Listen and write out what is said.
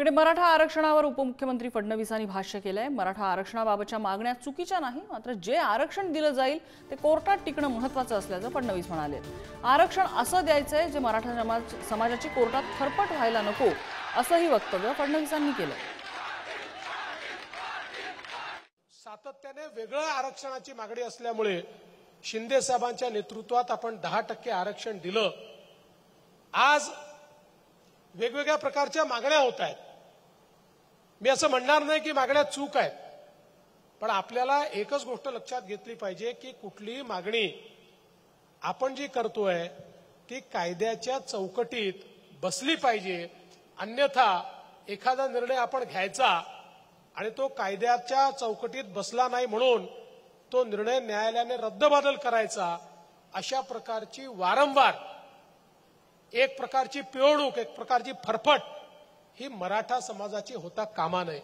इकडे मराठा आरक्षणावर उपमुख्यमंत्री फडणवीसांनी भाष्य केलंय। मराठा आरक्षणाबाबतच्या मागण्या चुकीच्या नाही, मात्र जे आरक्षण दिलं जाईल ते कोर्टात टिकणं महत्त्वाचं असल्याचं फडणवीस म्हणाले। आरक्षण असं द्यायचंय जे मराठा समाजाची कोर्टात फरफट व्हायला नको, असंही वक्तव्य फडणवीसांनी केलं। सातत्याने वेगळं आरक्षणाची मागणी असल्यामुळे शिंदे साहेबांच्या नेतृत्वात आपण 10% आरक्षण दिलं। आज वेगवेगळ्या प्रकारच्या मागण्या होत आहेत। मी असं म्हणणार नाही की मागण्या चूक आहेत, पण आपल्याला एकच गोष्ट लक्षात घेतली पाहिजे की कुठलीही मागणी आपण जी करतोय ती कायद्याच्या चौकटीत बसली पाहिजे। अन्यथा एखादा निर्णय आपण घ्यायचा आणि तो कायद्याच्या चौकटीत बसला नाही म्हणून तो निर्णय न्यायालयाने रद्दबातल करायचा, अशा प्रकारची वारंवार एक प्रकारची पिळवणूक, एक प्रकारची फरफट ही मराठा समाजाची होता कामा नये।